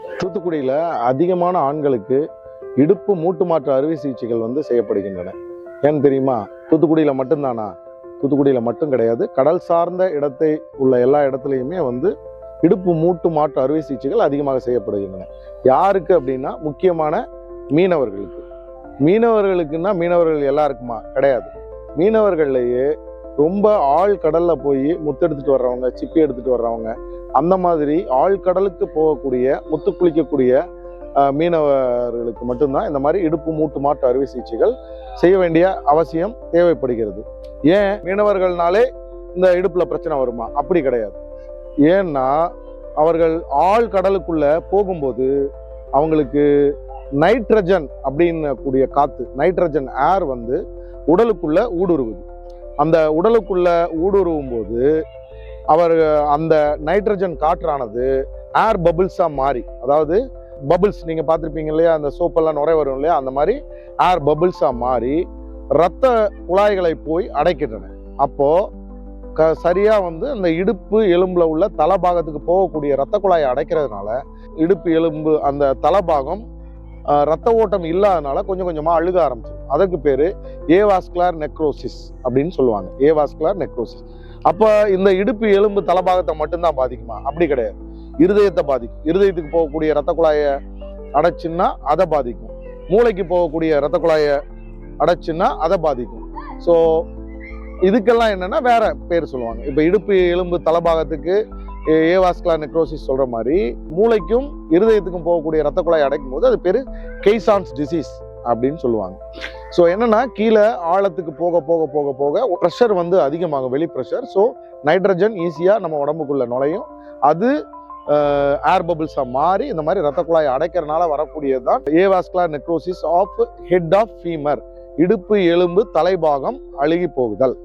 தூத்துக்குடியில் அதிகமான ஆண்களுக்கு இடுப்பு மூட்டு மாற்று அறுவை சிகிச்சைகள் செய்யப்படுகின்றன. ஏன்னு தெரியுமா? தூத்துக்குடியில் மட்டும்தானா? தூத்துக்குடியில் மட்டும் கிடையாது, கடல் சார்ந்த இடத்தை உள்ள எல்லா இடத்துலையுமே இடுப்பு மூட்டு மாற்று அறுவை சிகிச்சைகள் அதிகமாக செய்யப்படுகின்றன. யாருக்கு அப்படின்னா முக்கியமான மீனவர்களுக்கு. மீனவர்களுக்குன்னா மீனவர்கள் எல்லாருக்குமா? கிடையாது. மீனவர்கள்லேயே ரொம்ப ஆழ்கடல்ல போய் முத்தெடுத்துட்டு வர்றவங்க, சிப்பி எடுத்துட்டு வர்றவங்க, அந்த மாதிரி ஆழ்கடலுக்கு போகக்கூடிய முத்து குளிக்கக்கூடிய மீனவர்களுக்கு மட்டும்தான் இந்த மாதிரி இடுப்பு மூட்டு மாற்று அறுவை சிகிச்சைகள் செய்ய வேண்டிய அவசியம் தேவைப்படுகிறது. ஏன் மீனவர்கள்னாலே இந்த இடுப்புல பிரச்சனை வருமா? அப்படி கிடையாது. ஏன்னா அவர்கள் ஆழ்கடலுக்குள்ள போகும்போது அவங்களுக்கு நைட்ரஜன் அப்படின்னு கூடிய காத்து, நைட்ரஜன் ஏர் உடலுக்குள்ள ஊடுருவுது. அந்த உடலுக்குள்ள ஊடுருவும் போது அந்த நைட்ரஜன் காற்றானது ஏர் பபிள்ஸா மாறி, அதாவது பபிள்ஸ் நீங்க பார்த்துருப்பீங்க இல்லையா, அந்த சோப்பெல்லாம் நுரை வரும் இல்லையா, அந்த மாதிரி ஏர் பபிள்ஸா மாறி இரத்த குழாய்களை போய் அடைக்கின்றன. அப்போ சரியா அந்த இடுப்பு எலும்புல உள்ள தலபாகத்துக்கு போகக்கூடிய இரத்த குழாயை அடைக்கிறதுனால இடுப்பு எலும்பு அந்த தலபாகம் ரத்த ஓட்டம் இல்லாதனால கொஞ்சம் கொஞ்சமா அழுக ஆரம்பிச்சிடும். அதற்கு பேரு ஏவாஸ்குலர் நெக்ரோசிஸ் அப்படின்னு சொல்லுவாங்க. Avascular necrosis. அப்ப இந்த இடுப்பு எலும்பு தலபாகத்தை மட்டும்தான் பாதிக்குமா? அப்படி கிடையாது. இருதயத்தை பாதிக்கும். இருதயத்துக்கு போகக்கூடிய ரத்த குழாயை அடைச்சுன்னா அதை பாதிக்கும். மூளைக்கு போகக்கூடிய ரத்த குழாயை அடைச்சுன்னா அதை பாதிக்கும். ஸோ இதுக்கெல்லாம் என்னன்னா வேற பேர் சொல்லுவாங்க. இப்ப இடுப்பு எலும்பு தலபாகத்துக்கு ஏவாஸ்குலர் நெக்ரோசிஸ் சொல்ற மாதிரி மூளைக்கும் இருதயத்துக்கும் போகக்கூடிய ரத்த குழாயை அடைக்கும் போது அது பேரு கெய்சான்ஸ் டிசீஸ் அப்படின்னு சொல்லுவாங்க. ஸோ என்னன்னா கீழே ஆழத்துக்கு போக போக போக போக ப்ரெஷர் அதிகமாகும், வெளி ப்ரெஷர். ஸோ நைட்ரஜன் ஈஸியா நம்ம உடம்புக்குள்ள நுழையும். அது ஏர் பபிள்ஸா மாறி இந்த மாதிரி ரத்த குழாயை அடைக்கிறதுனால வரக்கூடியதுதான் avascular necrosis of head of femur. இடுப்பு எலும்பு தலைபாகம் அழுகி போகுதல்.